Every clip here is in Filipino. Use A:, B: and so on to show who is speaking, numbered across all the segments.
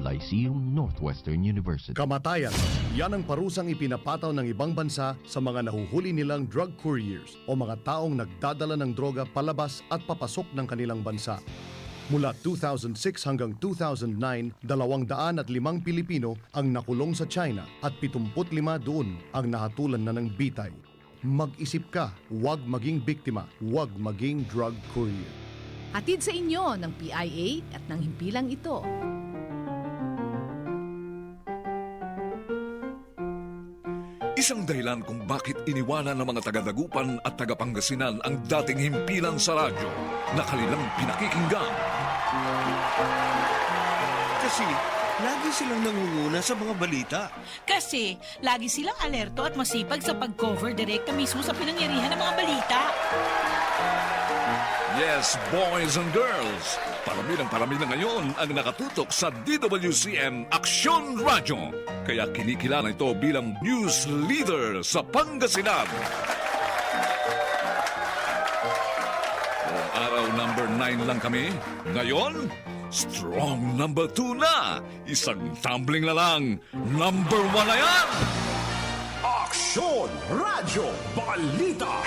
A: Lyceum Northwestern University.
B: Kamatayan, yan ang parusang ipinapataw ng ibang bansa sa mga nahuhuli nilang drug couriers o mga taong nagdadala ng droga palabas at papasok ng kanilang bansa. Mula 2006 hanggang 2009, 205 Pilipino ang nakulong sa China at 75 doon ang nahatulan na ng bitay. Mag-isip ka, huwag maging biktima, huwag maging drug courier.
C: Hatid sa inyo ng PIA at ng himpilang ito.
D: Isang dahilan kung bakit iniwanan ng mga taga-Dagupan at taga-Pangasinan ang dating himpilan sa radyo na kanilang pinakikinggan.
E: Kasi lagi silang nangunguna sa mga balita.
F: Kasi lagi silang alerto at masipag sa pag-cover direkta mismo sa pinangyarihan ng mga balita.
D: Yes, boys and girls, parami na ngayon ang nakatutok sa DWCM Aksyon Radyo. Kaya kinikilala ito bilang news leader sa Pangasinan. Noong araw number 9 lang kami, ngayon, strong number 2 na. Isang tumbling na lang, number 1 na yan!
G: Aksyon Radyo Balita.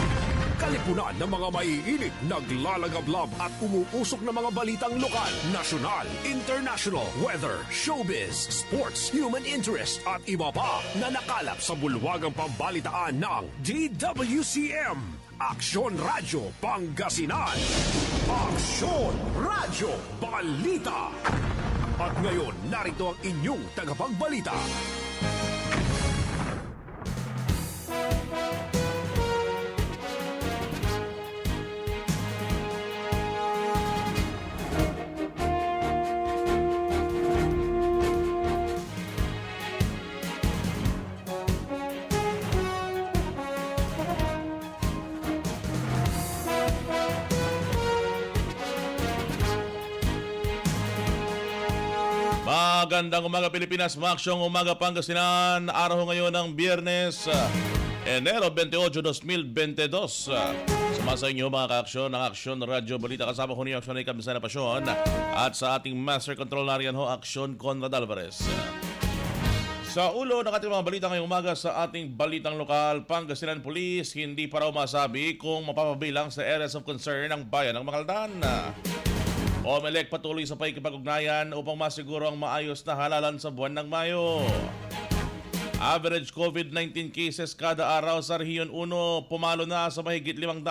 G: Kalipunan ng mga maiinit, naglalagablab at umuusok na mga balitang lokal, nasyonal, international, weather, showbiz, sports, human interest at iba pa na nakalap sa bulwagang pambalitaan ng DWCM. Aksyon Radyo Pangasinan. Aksyon Radyo Balita. At ngayon, narito ang inyong tagapagbalita.
H: Magandang umaga Pilipinas, Maksyong Umaga Pangasinan. Araw ngayon ng Biyernes, Enero 28, 2022. Sumasa inyo mga ka-aksyon ng Aksyon Radyo Balita. Kasama ko niyo Aksyon ay Kamisana Pasyon at sa ating Master Control nariyan ho, Aksyon Conrad Alvarez. Sa ulo ng ating mga balita ngayong umaga sa ating balitang lokal, Pangasinan Police hindi pa raw masabi kung mapapabilang sa areas of concern ng bayan ng Macaldan. OMELEC patuloy sa pakikipag-ugnayan upang masiguro ang maayos na halalan sa buwan ng Mayo. Average COVID-19 cases kada araw sa Rehiyon 1 pumalo na sa mahigit 500.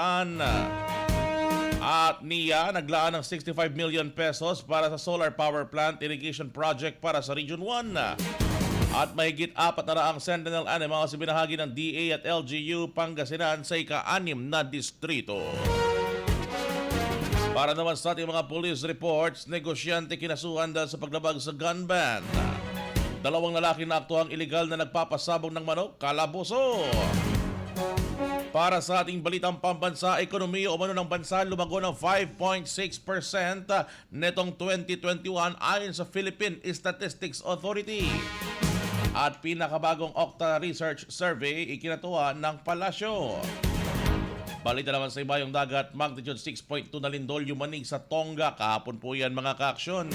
H: At NIA naglaan ng 65 million pesos para sa solar power plant irrigation project para sa Region 1. At mahigit 400 sentinel animals ibinahagi ng DA at LGU Pangasinan sa ika-6 na distrito. Para naman sa ating mga police reports, negosyante kinasuhan dahil sa paglabag sa gun ban. 2 lalaki na aktuang iligal na nagpapasabog ng manok, kalaboso. Para sa ating balitang pambansa, ekonomiya umano ng bansa lumago ng 5.6% netong 2021 ayon sa Philippine Statistics Authority. At pinakabagong Okta Research Survey ikinatuwa ng Palasyo. Balita naman sa ibayong dagat, magnitude 6.2 na lindol yumanig sa Tonga. Kahapon po yan mga ka-aksyon.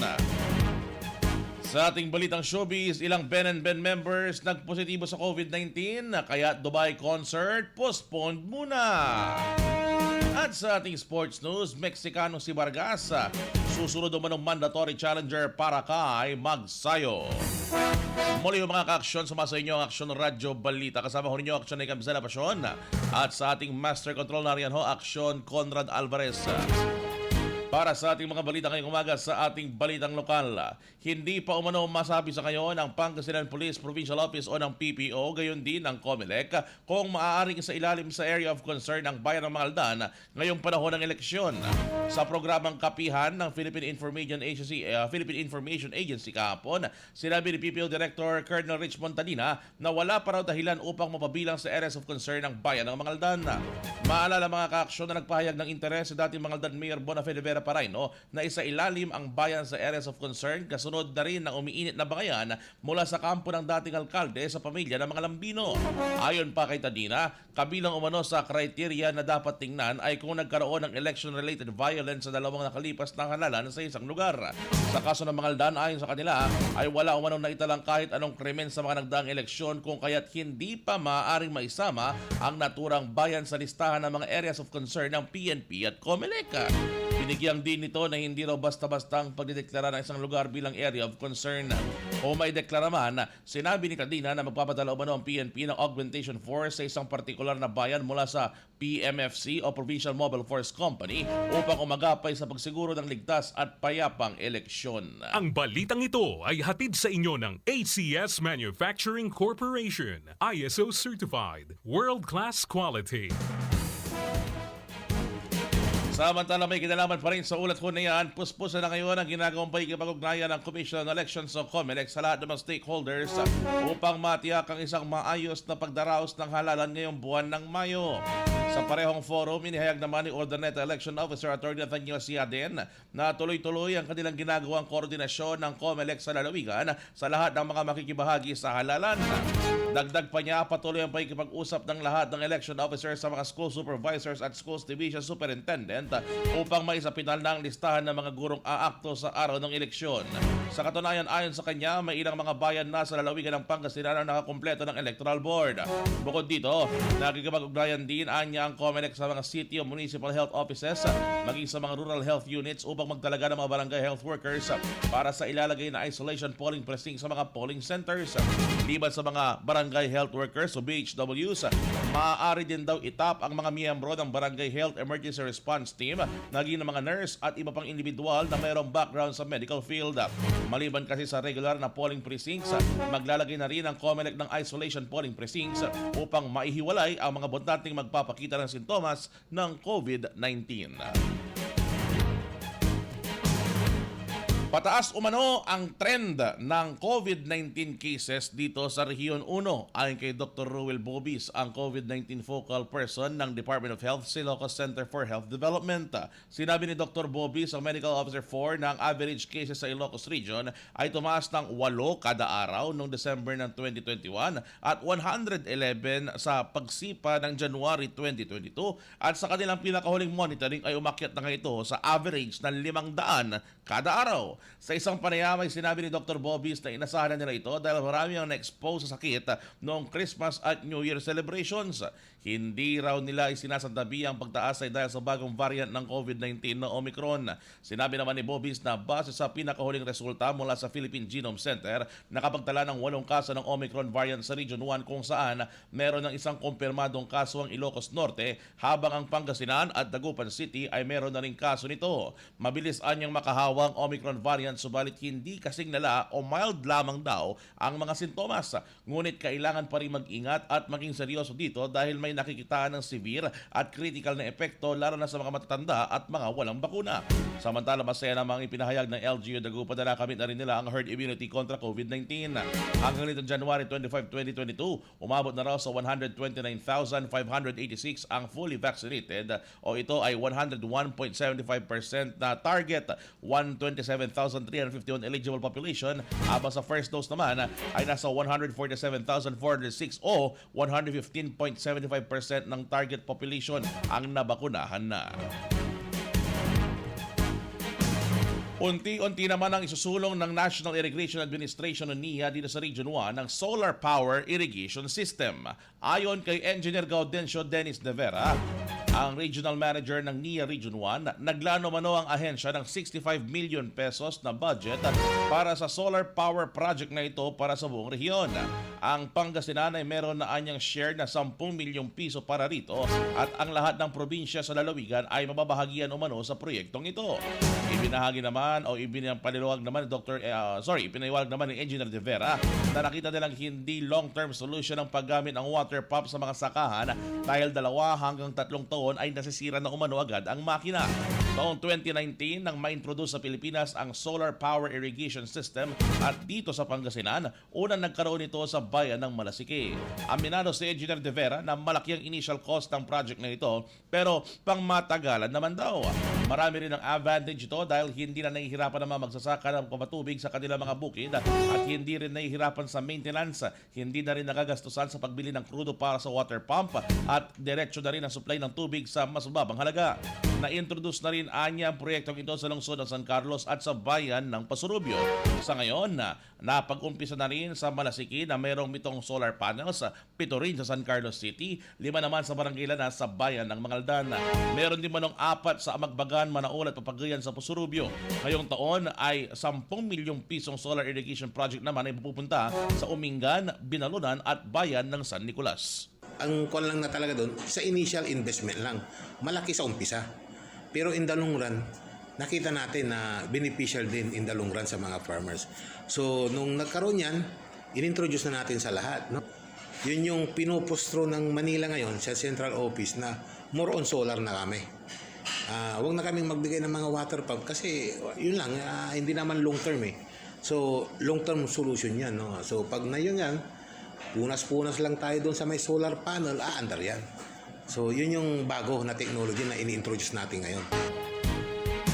H: Sa ating balitang showbiz, ilang Ben and Ben members nagpositibo sa COVID-19 kaya Dubai concert postponed muna. At sa ating sports news, Meksikano si Vargas susunod naman ng mandatory challenger para kay Magsayo. Muli yung mga ka-aksyon, sumasa inyo ang Aksyon Radyo Balita. Kasama ko ninyo Aksyon ay Kamisana Pasyon. At sa ating Master Control nariyan ho, Aksyon Conrad Alvarez. Para sa ating mga balita ngayong umaga sa ating balitang lokal, hindi pa umano masabi sa ngayon ng Pangasinan Police Provincial Office o ng PPO, gayon din ng COMELEC, kung maaaring sa ilalim sa area of concern ng bayan ng Macaldan ngayong panahon ng eleksyon. Sa programang kapihan ng Philippine Information Agency kahapon, sinabi ni PPO Director Colonel Rich Montadina na wala pa raw dahilan upang mapabilang sa areas of concern ng bayan ng Macaldan. Maalala mga ka-aksyon na nagpahayag ng interes sa dating Macaldan Mayor Bonafide Vera Paraino na isa ilalim ang bayan sa areas of concern kasunod na rin ng umiinit na bangayan mula sa kampo ng dating alkalde sa pamilya ng mga Lambino. Ayon pa kay Tadina, kabilang umano sa kriteria na dapat tingnan ay kung nagkaroon ng election-related violence sa dalawang nakalipas na halalan sa isang lugar. Sa kaso ng Mangaldan, ayon sa kanila, ay wala umanong naitalang kahit anong krimen sa mga nagdaang eleksyon kung kaya't hindi pa maaaring maisama ang naturang bayan sa listahan ng mga areas of concern ng PNP at COMELEC. Binigyang din nito na hindi raw basta-basta ang pagdideklara ng isang lugar bilang area of concern. O may deklara man, sinabi ni Cadena na magpapadala umano ang PNP ng augmentation force sa isang partikular na bayan mula sa PMFC o Provincial Mobile Force Company upang umagapay sa pagsiguro ng ligtas at payapang eleksyon.
I: Ang balitang ito ay hatid sa inyo ng ACS Manufacturing Corporation, ISO certified, world-class quality.
H: Samantala may kinalaman pa rin sa ulat ko na yan, puspusan na ngayon ang ginagawang pakikipag-ugnayan ng Commission on Elections o COMELEC sa lahat ng mga stakeholders upang matiyak ang isang maayos na pagdaraos ng halalan ngayong buwan ng Mayo. Sa parehong forum, inihayag naman ni Ordinate Election Officer Atty. Nathaniel Siaden na tuloy-tuloy ang kanilang ginagawang koordinasyon ng COMELEC sa lalawigan sa lahat ng mga makikibahagi sa halalan. Dagdag pa niya, patuloy ang pakikipag-usap ng lahat ng election officers sa mga school supervisors at schools division superintendent upang maisapinal na ang listahan ng mga gurong aakto sa araw ng eleksyon. Sa katunayan, ayon sa kanya, may ilang mga bayan na sa lalawigan ng Pangasinan na nakakumpleto ng electoral board. Bukod dito, nakikipag-ugnayan din anya ang COMELEC sa mga city o municipal health offices maging sa mga rural health units upang magtalaga ng mga barangay health workers para sa ilalagay na isolation polling precinct sa mga polling centers. Liban sa mga barangay health workers o BHWs, maaari din daw itap ang mga miyembro ng Barangay Health Emergency Response Team, naging ng mga nurse at iba pang individual na mayroong background sa medical field. Maliban kasi sa regular na polling precincts, maglalagay na rin ang COMELEC ng isolation polling precincts upang maihiwalay ang mga botanteng magpapakita ng sintomas ng COVID-19. Pataas umano ang trend ng COVID-19 cases dito sa Rehiyon 1. Ayon kay Dr. Ruel Bobis, ang COVID-19 focal person ng Department of Health sa Ilocos Center for Health Development. Sinabi ni Dr. Bobis, ang Medical Officer 4, na ang average cases sa Ilocos Region ay tumaas ng 8 kada araw noong December ng 2021 at 111 sa pagsipa ng January 2022 at sa kanilang pinakahuling monitoring ay umakyat na nga ito sa average ng 500 kada araw. Sa isang panayamay, sinabi ni Dr. Bobis na inasahan nila ito dahil marami ang na-expose sa sakit noong Christmas at New Year celebrations. Hindi raw nila isinasantabi ang pagtaas ay dahil sa bagong variant ng COVID-19 na Omicron. Sinabi naman ni Bobis na base sa pinakahuling resulta mula sa Philippine Genome Center, nakapagtala ng 8 kaso ng Omicron variant sa Region 1 kung saan meron ng isang kumpirmadong kaso ang Ilocos Norte, habang ang Pangasinan at Dagupan City ay meron na rin kaso nito. Mabilis anyang makahawang Omicron variant subalit hindi kasing lala o mild lamang daw ang mga sintomas. Ngunit kailangan pa rin mag-ingat at maging seryoso dito dahil may nakikitaan ng severe at critical na epekto lalo na sa mga matatanda at mga walang bakuna. Samantala, masaya namang ipinahayag ng LGU Dagupan na nakamit na rin nila ang herd immunity kontra COVID-19. Hanggang nitong January 25, 2022, umabot na raw sa 129,586 ang fully vaccinated o ito ay 101.75% na target, 127,351 eligible population, habang sa first dose naman ay nasa 147,406 o 115.75% ng target population ang nabakunahan na. Unti-unti naman ang isusulong ng National Irrigation Administration o NIA dito sa Region 1 ng Solar Power Irrigation System. Ayon kay Engineer Gaudencio Dennis De Vera, ang Regional Manager ng NIA Region 1, naglano mano ang ahensya ng 65 million pesos na budget para sa solar power project na ito para sa buong rehiyon. Ang Pangasinan ay meron na anyang share na 10 milyong piso para rito at ang lahat ng probinsya sa lalawigan ay mababahagian umano sa proyektong ito. Ipinahagi naman o ipinaliwanag naman ni Engineer De Vera na nakita nilang hindi long-term solution ang paggamit ng water pump sa mga sakahan dahil 2 hanggang 3 taon ay nasisira na umano agad ang makina. Noong 2019, nang ma-introduce sa Pilipinas ang Solar Power Irrigation System at dito sa Pangasinan, unang nagkaroon ito sa bayan ng Malasiki. Aminado si Engineer De Vera na malaki ang initial cost ng project na ito pero pangmatagalan naman daw. Marami rin ang advantage ito dahil hindi na nahihirapan ang mga magsasaka ng pamatubig sa kanilang mga bukid at hindi rin nahihirapan sa maintenance. Hindi na rin nagagastusan sa pagbili ng krudo para sa water pump at diretso na rin ang supply ng tubig sa mas mababang halaga. Na-introduce na rin anya ang proyektong ito sa lungsod ng San Carlos at sa bayan ng Pasurubio. Sa ngayon, napag-umpisa na rin sa Malasiki na mayroong 7 solar panels, 7 rin sa San Carlos City, 5 naman sa Barangay Lana sa bayan ng Mangaldan. Meron din manong 4 sa Amagbagan, Manaol at Papagayan sa Pasurubio. Ngayong taon ay 10 milyong pisong solar irrigation project naman ay pupunta sa Umingan, Binalunan at bayan ng San Nicolas.
J: Ang kuwan lang na talaga doon, sa initial investment lang, malaki sa umpisa. Pero in the long run, nakita natin na beneficial din in the long run sa mga farmers. So, nung nagkaroon yan, inintroduce na natin sa lahat. No? Yun yung pinupostro ng Manila ngayon sa central office na more on solar na kami. Huwag na kaming magbigay ng mga water pump kasi yun lang, hindi naman long term eh. So, long term solution yan. No? So, pag na yun yan, punas-punas lang tayo doon sa may solar panel, andar yan. So, yun yung bago na technology na ini-introduce natin ngayon.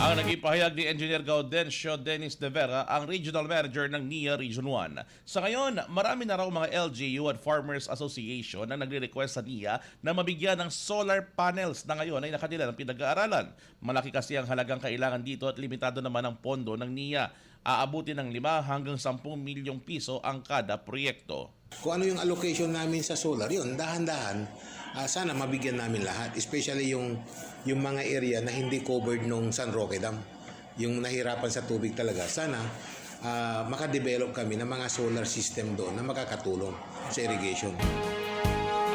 H: Ang naging pahayag ni Engineer Gaudencio Dennis De Vera, ang Regional Manager ng NIA Region 1. Sa ngayon, marami na raw mga LGU at Farmers Association na nagre-request sa NIA na mabigyan ng solar panels na ngayon ay nakadila ng pinag-aaralan. Malaki kasi ang halagang kailangan dito at limitado naman ang pondo ng NIA. Aabuti ng 5 hanggang 10 milyong piso ang kada proyekto.
J: Kung ano yung allocation namin sa solar, yun, dahan-dahan, sana mabigyan namin lahat. Especially yung mga area na hindi covered nung San Roque Dam. Yung nahirapan sa tubig talaga. Sana makadevelop kami ng mga solar system doon na makakatulong sa irrigation.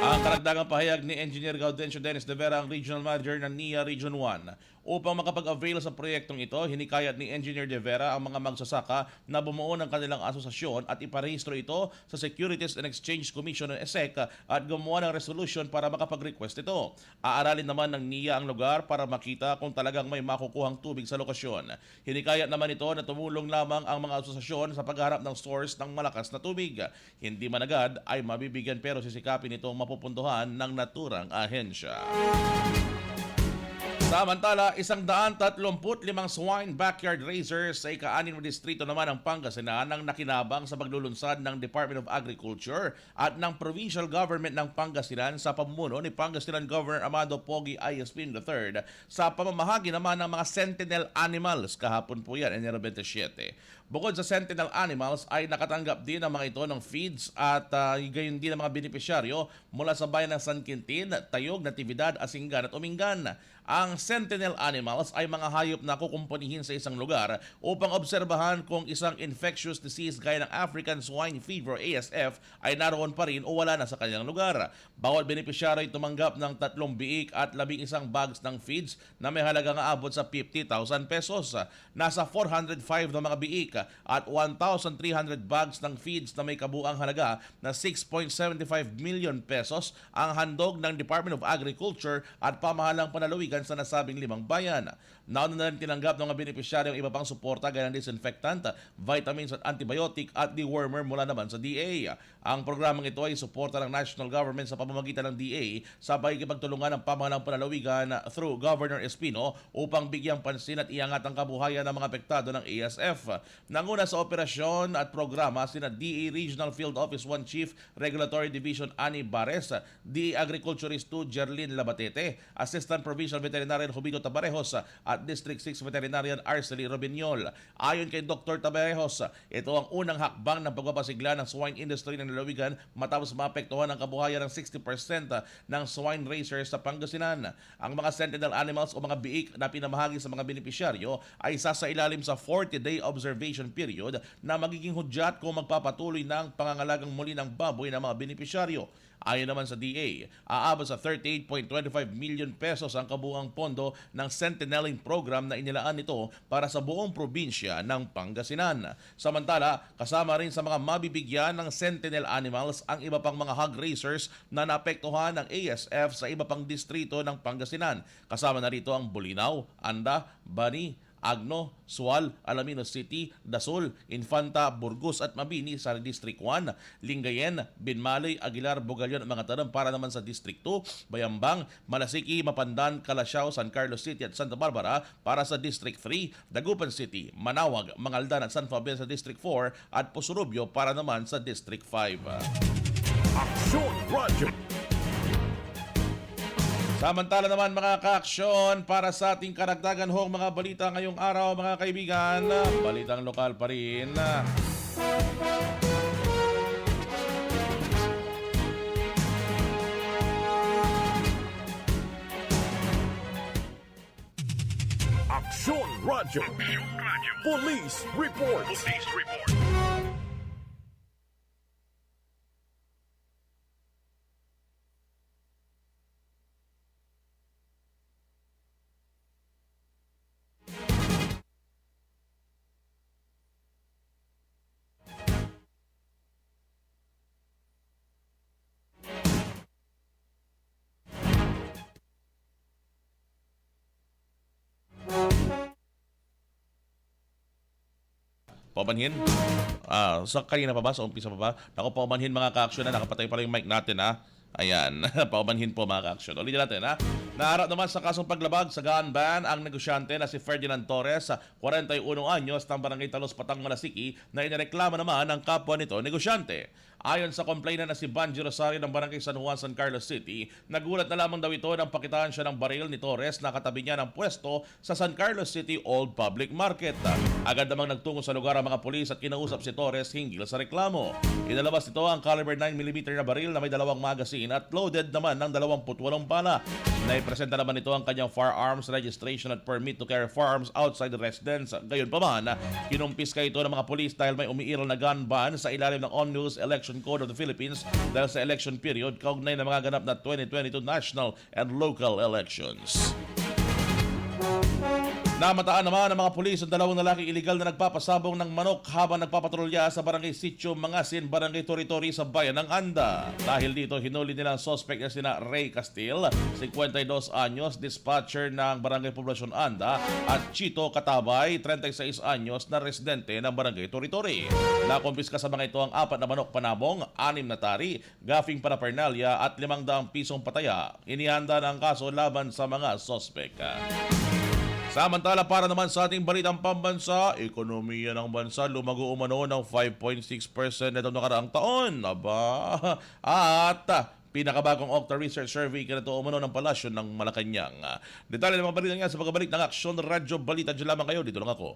H: Ang karagdagang pahayag ni Engineer Gaudencio Dennis De Vera, ang Regional Manager ng NIA Region 1. Upang makapag-avail sa proyektong ito, hinikayat ni Engineer De Vera ang mga magsasaka na bumuo ng kanilang asosasyon at iparehistro ito sa Securities and Exchange Commission ng ESEC at gumawa ng resolution para makapag-request ito. Aaralin naman ng NIA ang lugar para makita kung talagang may makukuhang tubig sa lokasyon. Hinikayat naman ito na tumulong lamang ang mga asosasyon sa pagharap ng source ng malakas na tubig. Hindi man agad ay mabibigyan pero sisikapin itong mapupuntuhan ng naturang ahensya. Samantala, 135 swine backyard raisers sa ika-6 na distrito naman ng Pangasinan ang nakinabang sa paglulunsad ng Department of Agriculture at ng Provincial Government ng Pangasinan sa pamumuno ni Pangasinan Governor Amado Pogi Ayespin III sa pamamahagi naman ng mga sentinel animals. Kahapon po yan, Enero 27. Bukod sa sentinel animals ay nakatanggap din ang mga ito ng feeds at gayon din ang mga benepisyaryo mula sa bayan ng San Quintin, Tayog, Natividad, Asingan at Umingan. Ang sentinel animals ay mga hayop na kukumpunihin sa isang lugar upang obserbahan kung isang infectious disease gaya ng African Swine Fever ASF ay naroon pa rin o wala na sa kanilang lugar. Bawal benepisyaryo ay tumanggap ng 3 biik at 11 bags ng feeds na may halagang aabot sa 50,000 pesos. Nasa 405 na mga biik at 1,300 bags ng feeds na may kabuang halaga na 6.75 million pesos ang handog ng Department of Agriculture at pamahalang panalawigan sa nasabing 5 bayan. Nauna na rin tinanggap ng mga benepisyaryo ang iba pang suporta gaya ng disinfectant, vitamins at antibiotic at dewormer mula naman sa DA. Ang programang ito ay suporta ng national government sa pamamagitan ng DA sa pakikipagtulungan ng pamahalang panalawigan through Governor Espino upang bigyang pansin at iangat ang kabuhayan ng mga apektado ng ASF. Nanguna sa operasyon at programa sina DA Regional Field Office 1 Chief Regulatory Division Ani Bares, DA Agriculturist 2 Jerlyn Labatete, Assistant Provincial Veterinarian Jubito Tabarejos at District 6 Veterinarian Arcely Robiñol. Ayon kay Dr. Tabarejos, ito ang unang hakbang ng pagpapasigla ng swine industry ng lalawigan matapos maapektuhan ang kabuhayan ng 60% ng swine raisers sa Pangasinan. Ang mga sentinel animals o mga biik na pinamahagi sa mga benepisyaryo ay sasailalim sa 40-day observation period na magiging hudyat kung magpapatuloy ng pangangalagang muli ng baboy ng mga benepisyaryo. Ayon naman sa DA, aabot sa 38.25 million pesos ang kabuuang pondo ng Sentineling program na inilaan nito para sa buong probinsya ng Pangasinan. Samantala, kasama rin sa mga mabibigyan ng sentinel animals ang iba pang mga hog raisers na naapektuhan ng ASF sa iba pang distrito ng Pangasinan. Kasama na rito ang Bulinaw, Anda, Bani, Agno, Sual, Alaminos City, Dasol, Infanta, Burgos at Mabini sa District 1, Lingayen, Binmalay, Aguilar, Bugalyon at mga tanong para naman sa District 2, Bayambang, Malasiki, Mapandan, Calasiao, San Carlos City at Santa Barbara para sa District 3, Dagupan City, Manawag, Mangaldan at San Fabian sa District 4 at Pusurubio para naman sa District 5.
G: Aksyon Radyo.
H: Samantala naman mga ka-aksyon, para sa ating karagdagan hong mga balita ngayong araw mga kaibigan, balitang lokal pa rin.
G: Aksyon Radyo. Police Report.
H: Paumanhin? Sa kanina pa ba? Sa umpisa pa ba? Naku, paumanhin mga ka-aksyon na. Nakapatay pala yung mic natin ha. Ayan, paumanhin po mga ka-aksyon. Ulitin natin ha. Naharap naman sa kasong paglabag sa gun ban ang negosyante na si Ferdinand Torres, 41 anyos, ng Barangay Talos, Patang, Malasiki, na inireklama naman ang kapwa nito negosyante. Ayon sa complainant na si Banji Rosario ng Barangay San Juan, San Carlos City, nagulat na lamang daw ito nang pakitaan siya ng baril ni Torres na katabi niya ng pwesto sa San Carlos City Old Public Market. Agad namang nagtungo sa lugar ang mga pulis at kinausap si Torres hinggil sa reklamo. Inalabas nito ang caliber 9mm na baril na may 2 magazine at loaded naman ng 28 bala. Naipresenta naman ito ang kanyang firearms registration at permit to carry firearms outside the residence. Gayon pa man, kinumpiska ito ng mga pulis dahil may umiiral na gun ban sa ilalim ng Omnibus Election Code of the Philippines dahil sa election period kaugnay na mga ganap na 2022 national and local elections. Namataan naman ng mga pulis ang 2 lalaking iligal na nagpapasabong ng manok habang nagpapatrolya sa Barangay Sitio Mangasin, Barangay Tori-Tori sa Bayan ng Anda. Dahil dito, hinuli nila ang suspect na sina Ray Castil, 52 anyos, dispatcher ng Barangay Poblasyon Anda, at Chito Katabay, 36 anyos, na residente ng Barangay Tori-Tori. Nakumpiska sa mga ito ang 4 na manok panabong, 6 na tari, gafing paraphernalia at 500 pisong pataya. Inihanda ng kaso laban sa mga suspect. Samantala para naman sa ating balitang pambansa, ekonomiya ng bansa lumago umano ng 5.6% itong nakaraang taon. Aba, at pinakabagong Octa Research Survey kinatuo umano ng Palasyo ng Malacanang. Detalye ng mga balita niya sa pagbabalik ng Aksyon Radyo Balita. Diyan lamang kayo, dito lang ako.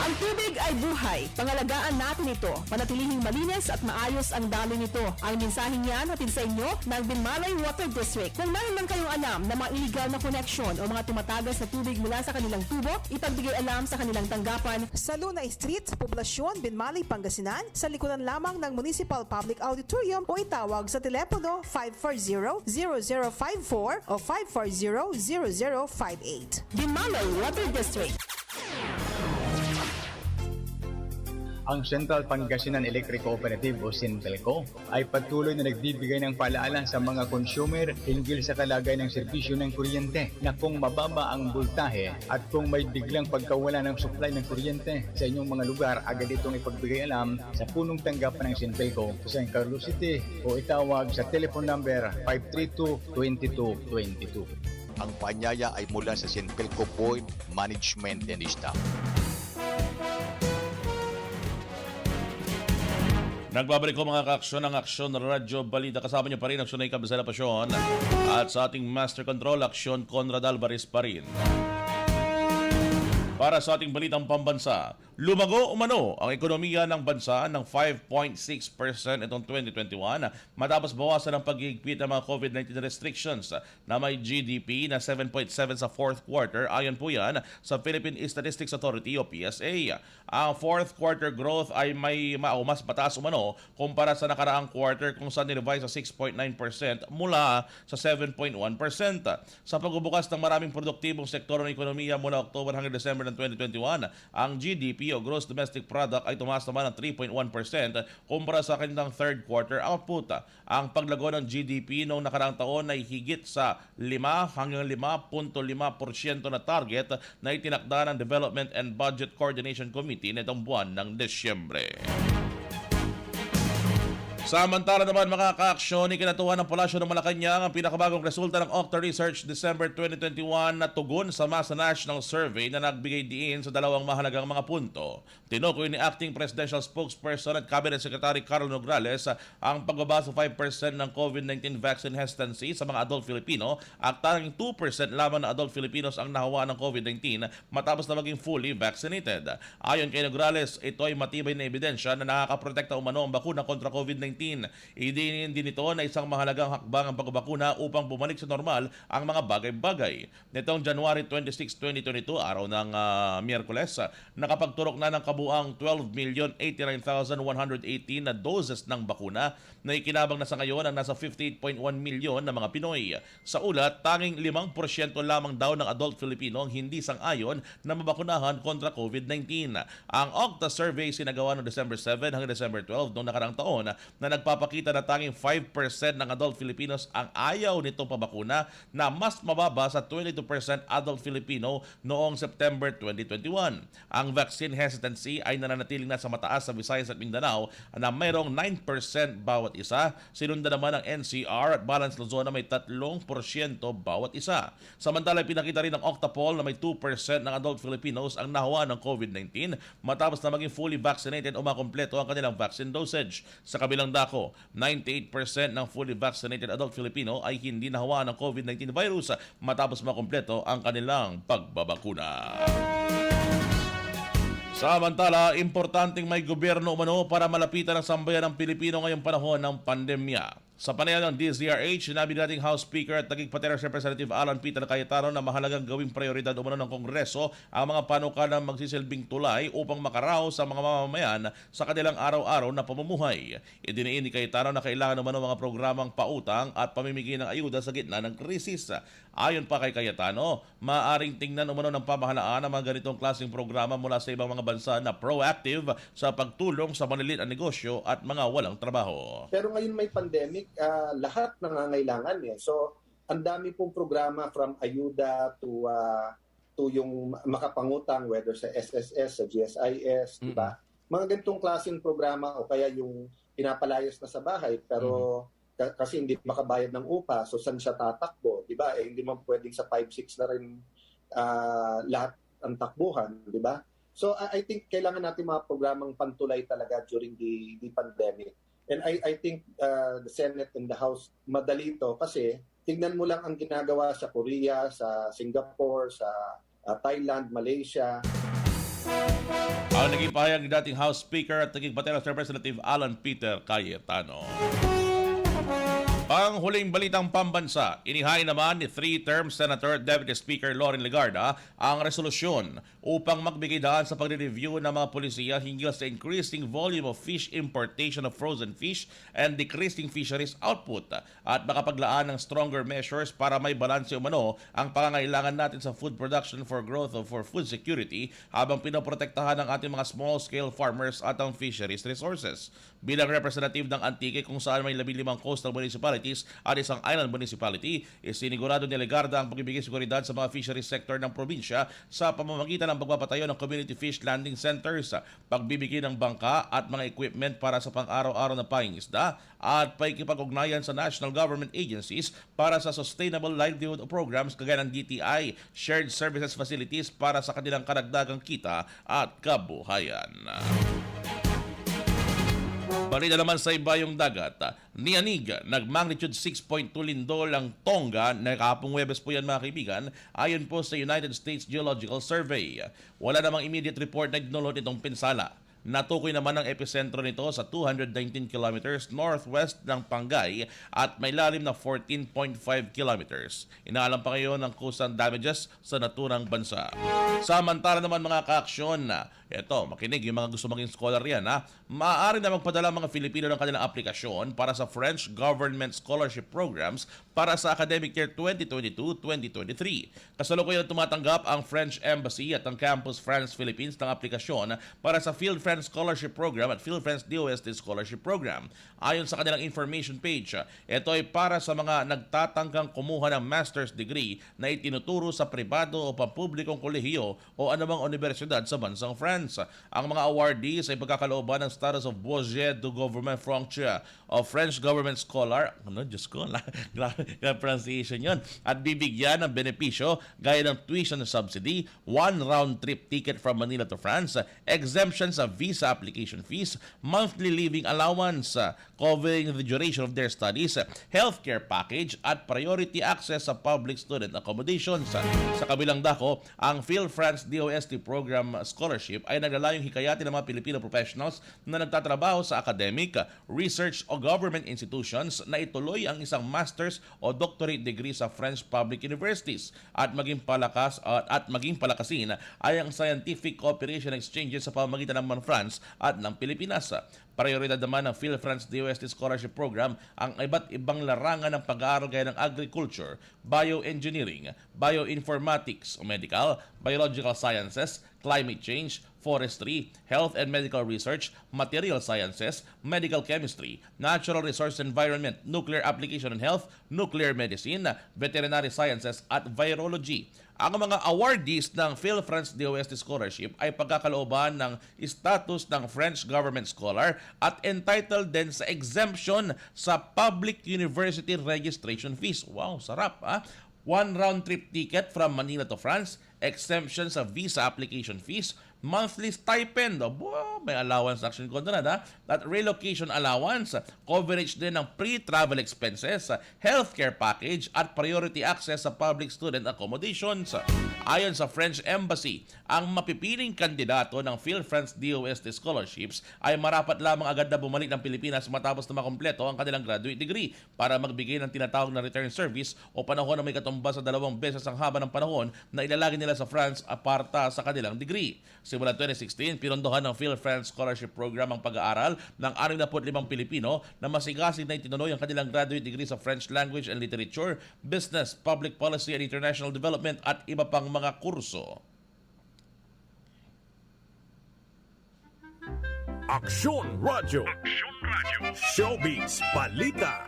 K: Ang tubig ay buhay. Pangalagaan natin ito. Panatilihing malinis at maayos ang daloy nito. Ang mensaheng yan hatid sa inyo ng Binmalay Water District. Kung meron man kayong alam na mga illegal na koneksyon o mga tumatagas na tubig mula sa kanilang tubo, ipagbigay alam sa kanilang tanggapan.
L: Sa Luna Street, Poblasyon, Binmalay, Pangasinan, sa likuran lamang ng Municipal Public Auditorium o itawag sa telepono 540-0054 o 540-0058.
K: Binmalay Water District.
M: Ang Central Pangasinan Electric Cooperative o Sintelco ay patuloy na nagbibigay ng paalala sa mga consumer hinggil sa kalagayan ng serbisyo ng kuryente na kung mababa ang voltahe at kung may biglang pagkawala ng supply ng kuryente sa inyong mga lugar, agad itong ipagbigay alam sa punong tanggapan ng Sintelco sa San Carlos City o itawag sa telephone number 532-2222.
N: Ang paanyaya ay mula sa Sintelco Board, Management and Staff.
H: Nagbabalik ko mga ka-aksyon ng Aksyon Radyo Balita. Kasama niyo pa rin ang Sunay Kabisala Pasyon at sa ating Master Control, Aksyon Conrad Alvarez pa rin. Para sa ating balitang pambansa, lumago umano ang ekonomiya ng bansa ng 5.6% itong 2021 matapos bawasan ang paghihigpit ng mga COVID-19 restrictions na may GDP na 7.7 sa fourth quarter. Ayon po yan sa Philippine Statistics Authority o PSA. Ang fourth quarter growth ay may mas mataas umano kumpara sa nakaraang quarter kung saan nirevise sa 6.9% mula sa 7.1%. Sa pagbubukas ng maraming produktibong sektor ng ekonomiya mula October hanggang December ng ng 2021. Ang GDP o Gross Domestic Product ay tumaas naman ng 3.1% kumpara sa kanilang third quarter output. Ang paglago ng GDP noong nakaraang taon ay higit sa 5 hanggang 5.5% na target na itinakda ng Development and Budget Coordination Committee nitong buwan ng Desyembre. Samantala naman mga ka-aksyon, ikinatuwa ng Palasyo ng Malacanang ang pinakabagong resulta ng Octa Research December 2021 na tugon sa Masa National Survey na nagbigay diin sa dalawang mahalagang mga punto. Tinukoy ni Acting Presidential Spokesperson at Cabinet Secretary Carl Nograles ang pagbaba sa 5% ng COVID-19 vaccine hesitancy sa mga adult Filipino at tanging 2% lamang na adult Filipinos ang nahawa ng COVID-19 matapos na maging fully vaccinated. Ayon kay Nograles, ito ay matibay na ebidensya na nakakaprotekta umano ang bakuna kontra COVID-19. Idiniin din ito na isang mahalagang hakbang ang pagbabakuna upang bumalik sa normal ang mga bagay-bagay. Nitong January 26, 2022, araw ng Miyerkules, nakapagturok na ng kabuang 12,089,118 na doses ng bakuna na ikinabang na sa ngayon ang nasa 58.1 milyon na mga Pinoy. Sa ulat, tanging 5% lamang daw ng adult Filipino ang hindi sang-ayon na mabakunahan kontra COVID-19. Ang Octa survey sinagawa noong December 7 hanggang December 12 noong nakarang taon na nagpapakita na tanging 5% ng adult Filipinos ang ayaw nitong pabakuna na mas mababa sa 22% adult Filipino noong September 2021. Ang vaccine hesitancy ay nananatiling nasa mataas sa Visayas at Mindanao na mayroong 9% bawat isa. Sinundan naman ang NCR at Balance Luzon na may 3% bawat isa. Samantala, pinakita rin ng Octapol na may 2% ng adult Filipinos ang nahawa ng COVID-19 matapos na maging fully vaccinated o makompleto ang kanilang vaccine dosage. Sa kabilang dako, 98% ng fully vaccinated adult Filipino ay hindi nahawa ng COVID-19 virus matapos makompleto ang kanilang pagbabakuna. Samantala, importanteng may gobyerno umano para malapitan ang sambayan ng Pilipino ngayong panahon ng pandemya. Sa panayam ng DZRH, sinabi dating House Speaker at naging Pateros Representative Alan Peter Cayetano na mahalagang gawing prioridad umano ng Kongreso ang mga panukalang magsisilbing tulay upang makaraos sa mga mamamayan sa kanilang araw-araw na pamumuhay. Idiniin ni Cayetano na kailangan umano mga programang pautang at pamimigay ng ayuda sa gitna ng krisis. Ayon pa kay Cayetano, maaaring tingnan umano ng pamahalaan ang mga ganitong klaseng programa mula sa ibang mga bansa na proactive sa pagtulong sa maliliit na negosyo at mga walang trabaho.
O: Pero ngayon may pandemic, lahat nangangailangan eh. So, ang dami pong programa from ayuda to yung makapangutang, whether sa SSS, sa GSIS, di ba? Mga ganitong klaseng programa o kaya yung pinapalayas na sa bahay pero kasi hindi makabayad ng upa, so saan siya tatakbo, di ba? Eh, hindi man pwedeng sa 5-6 na rin lahat ang takbuhan, di ba? So, I think kailangan natin mga programang pantulay talaga during the pandemic. And I think the Senate and the House madali ito kasi tingnan mo lang ang ginagawa sa Korea, sa Singapore, sa Thailand, Malaysia.
H: Ang naging pahayag ni dating House Speaker at naging Pateros Representative Alan Peter Cayetano. Ang huling balitang pambansa, inihain naman ni 3-term Senator Deputy Speaker Loren Legarda ang resolusyon upang magbigay daan sa pagre-review ng mga polisiya hinggil sa increasing volume of fish importation of frozen fish and decreasing fisheries output at makapaglaan ng stronger measures para may balanse umano ang pangangailangan natin sa food production for growth of for food security habang pinoprotektahan ng ating mga small-scale farmers at ang fisheries resources. Bilang representative ng Antique kung saan may 15 coastal municipalities at isang island municipality, isinigurado ni Legarda ang pagbibigay seguridad sa mga fisheries sector ng probinsya sa pamamagitan ng pagpapatayo ng community fish landing centers, pagbibigay ng bangka at mga equipment para sa pang-araw-araw na pangingisda at pakikipag-ugnayan sa national government agencies para sa sustainable livelihood programs kagaya ng DTI, shared services facilities para sa kanilang karagdagang kita at kabuhayan. Balita naman sa ibayong dagat, niyanig, nag-magnitude 6.2 lindol ang Tonga na kapong Huwebes po yan mga kaibigan, ayon po sa United States Geological Survey. Wala namang immediate report na idinulot itong pinsala. Natukoy naman ang epicentro nito sa 219 kilometers northwest ng Pangay at may lalim na 14.5 kilometers. Inaalam pa ngayon ang kusang damages sa naturang bansa. Samantala naman mga ka-aksyon, Eto, makinig yung mga gusto maging scholar yan. Maaari na magpadala ang mga Filipino ng kanilang aplikasyon para sa French Government Scholarship Programs para sa academic year 2022-2023. Kasalukuyan tumatanggap ang French Embassy at ang Campus France Philippines ng aplikasyon para sa Field France Scholarship Program at Field France DOST Scholarship Program. Ayon sa kanilang information page, ito ay para sa mga nagtatanggang kumuha ng master's degree na itinuturo sa pribado o pampublikong kolehiyo o anumang universidad sa bansang France. Ang mga awardees ay pagkakalooban ng status of Bourgeois du Gouvernement Français o French Government Scholar. Diyos ko, grabe pronunciation yun. At bibigyan ng benepisyo gaya ng tuition subsidy, 1 round-trip ticket from Manila to France, exemption sa visa application fees, monthly living allowance covering the duration of their studies, healthcare package, at priority access sa public student accommodations. Sa kabilang dako, ang Field France DOST Program Scholarship ay naglalayong hikayatin ng mga Filipino professionals na nagtatrabaho sa academic, research o government institutions na ituloy ang isang master's o doctorate degree sa French public universities at maging palakasin ay ang scientific cooperation exchanges sa pamamagitan ng France at ng Pilipinas. Prioridad naman ng Field France DOST Scholarship Program ang iba't ibang larangan ng pag-aaral gaya ng agriculture, bioengineering, bioinformatics, medical, biological sciences, climate change, forestry, health and medical research, material sciences, medical chemistry, natural resource environment, nuclear application and health, nuclear medicine, veterinary sciences at virology. Ang mga awardees ng Field France DOST Scholarship ay pagkakalooban ng status ng French Government Scholar at entitled din sa exemption sa public university registration fees. Wow, sarap 1 round-trip ticket from Manila to France, exemption sa visa application fees, monthly stipend, may allowance action ko doon at relocation allowance, coverage din ng pre-travel expenses, healthcare package at priority access sa public student accommodations. Ayon sa French Embassy, ang mapipiling kandidato ng Field France DOST Scholarships ay marapat lamang agad na bumalik ng Pilipinas matapos na makumpleto ang kanilang graduate degree para magbigay ng tinatawag na return service o panahon na may katumbas sa 2 beses ang haba ng panahon na ilalagay nila sa France aparta sa kanilang degree. Simula 2016, pinondohan ng Field France Scholarship Program ang pag-aaral ng 65 Pilipino na masigasig na itinuloy ang kanilang graduate degree sa French Language and Literature, Business, Public Policy and International Development at iba pang mga kurso.
G: Aksyon Radyo. Showbiz Balita.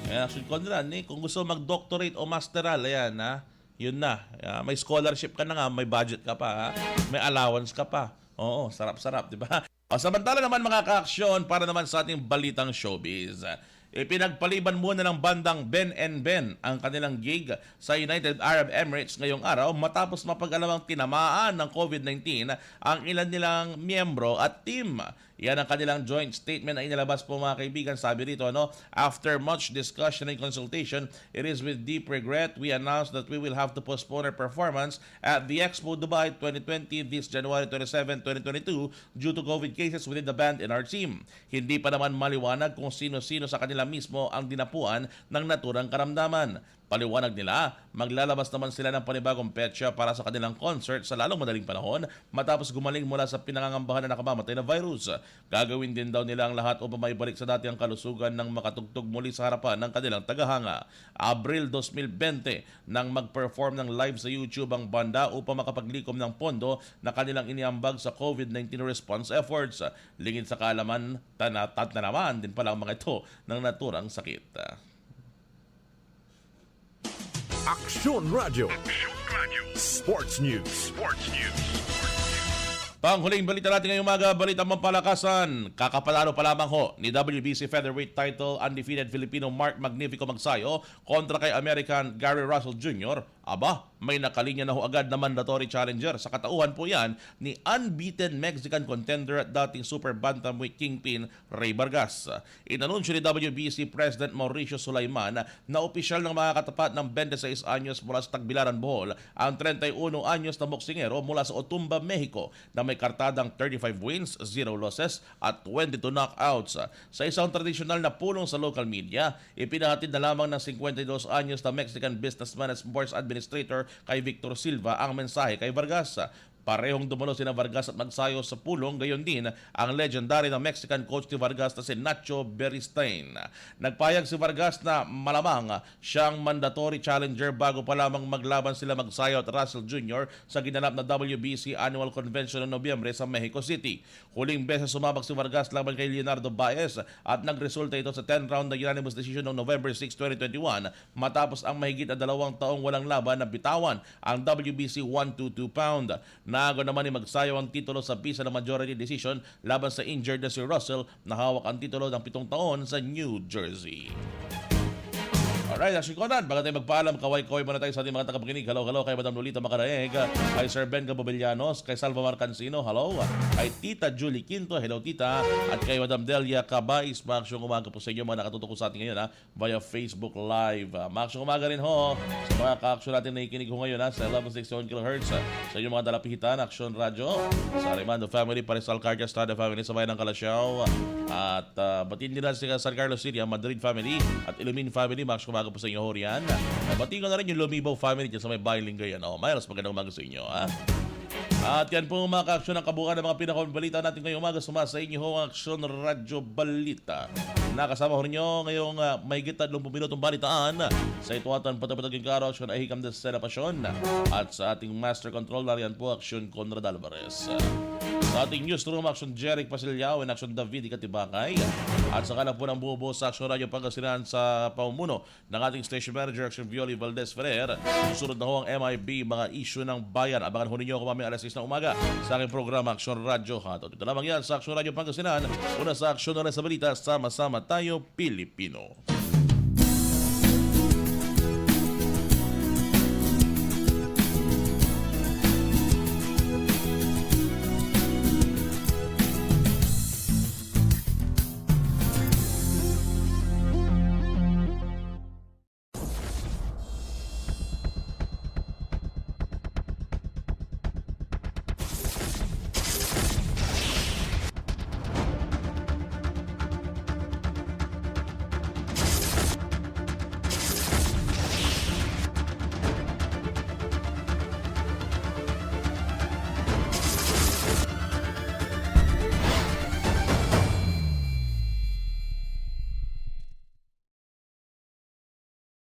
H: Action Conrad, kung gusto mag-doctorate o masteral, ayan yun na. May scholarship ka na nga, may budget ka pa, may allowance ka pa. Oo, sarap-sarap, di ba? Samantala naman mga ka-aksyon, para naman sa ating balitang showbiz. Ipinagpaliban muna ng bandang Ben & Ben ang kanilang gig sa United Arab Emirates ngayong araw matapos mapag-alamang tinamaan ng COVID-19 ang ilan nilang miyembro at team. Yan ang kanilang joint statement na inilabas po mga kaibigan. Sabi rito, after much discussion and consultation, it is with deep regret we announce that we will have to postpone our performance at the Expo Dubai 2020 this January 27, 2022 due to COVID cases within the band and our team. Hindi pa naman maliwanag kung sino-sino sa kanila mismo ang dinapuan ng naturang karamdaman. Paliwanag nila, maglalabas naman sila ng panibagong petsa para sa kanilang concert sa lalong madaling panahon matapos gumaling mula sa pinangangambahan na nakamamatay na virus. Gagawin din daw nila ang lahat upang maibalik sa dati ang kalusugan ng makatugtog muli sa harapan ng kanilang tagahanga. Abril 2020 nang mag-perform ng live sa YouTube ang banda upang makapaglikom ng pondo na kanilang iniambag sa COVID-19 response efforts. Lingid sa kaalaman, naman din pala ang mga ito ng naturang sakit.
G: Aksyon Radyo. Sports News.
H: Panghuling balita natin ngayong umaga, balita mampalakasan. Kakapalaro pa lamang ni WBC featherweight title undefeated Filipino Mark Magnifico Magsayo kontra kay American Gary Russell Jr. Aba, may nakalinya na agad na mandatory challenger. Sa katauhan po yan ni unbeaten Mexican contender at dating super bantamweight kingpin Ray Vargas. Inanunsyo ni WBC President Mauricio Sulaiman na opisyal ng mga katapat ng 26 anyos mula sa Tagbilaran, Bohol ang 31 anyos na boksingero mula sa Otumba, Mexico na may kartadang 35 wins, 0 losses at 22 knockouts. Sa isang tradisyonal na pulong sa local media, ipinahatid na lamang ng 52 anyos na Mexican businessman at sports administrator Administrator kay Victor Silva ang mensahe kay Vargas. Parehong dumalo sina Vargas at Magsayo sa pulong, gayon din ang legendary na Mexican coach ni Vargas na si Nacho Beristain. Nagpayag si Vargas na malamang siyang mandatory challenger bago pa lamang maglaban sila Magsayo at Russell Jr. sa ginanap na WBC Annual Convention noong Nobyembre sa Mexico City. Huling beses sumabak si Vargas laban kay Leonardo Baez at nagresulta ito sa 10-round na unanimous decision noong November 6, 2021 matapos ang mahigit na 2 taong walang laban na bitawan ang WBC 122 pound. Nago naman ni Magsayo ang titulo sa bisa ng majority decision laban sa injured na si Russell na hawak ang titulo ng 7 taon sa New Jersey. Alright, Action Conan, bago tayo magpaalam, kaway-kaway muna tayo sa ating mga tagapakinig. Hello kay Madam Lolita Macaraeg, kay Sir Ben Gabovillanos, kay Salva Marcansino, hello, kay Tita Julie Quinto, hello Tita, at kay Madam Delia Cabais. Maaksyon umaga po sa inyo mga nakatutok sa ating ngayon via Facebook Live. Maaksyon umaga rin ho sa mga ka-aksyon natin na ikinig ho ngayon sa 1161 kHz sa inyong mga dalapihitan, Action Radio, sa Armando Family, Paris Alcardia, Strada Family sa bayan ng Calasiao, at batiin nila sa San Carlos City, Madrid Family, at Ilumin Family. Maaksyon umaga po sa inyo ho riyan. Batiin ko na rin yung Lumibaw Family dyan sa may Bayan Lingayen. Mayroon magandang umaga sa inyo. At yan po mga ka-aksyon ng kabuuan ng mga pinakabalita natin ngayong umaga. Sumasa inyo ho ang Aksyon Radyo Balita. Nakasama ho rinyo ngayong mahigit 30 minutong balitaan sa ituatan patapataging karo Aksyon Ahikam de Sena Pasyon. At sa ating Master Control nariyan po Aksyon Conrad Alvarez. Sa ating newsroom, Aksyon Jeric Pasilyao and Aksyon David Ikatibakay. At sa kanan po ng buo sa Aksyon Radio Pangasinan sa pamumuno ng ating Station Manager Aksyon Violi Valdez Ferrer. Susunod na ho ang MIB, mga issue ng bayan. Abangan ho ninyo kung mamaya alas 6 ng umaga sa aking programa Aksyon Radio Hatot. Ito lamang yan sa Aksyon Radio Pangasinan. Una sa Aksyon na sa balita, sama-sama tayo Pilipino.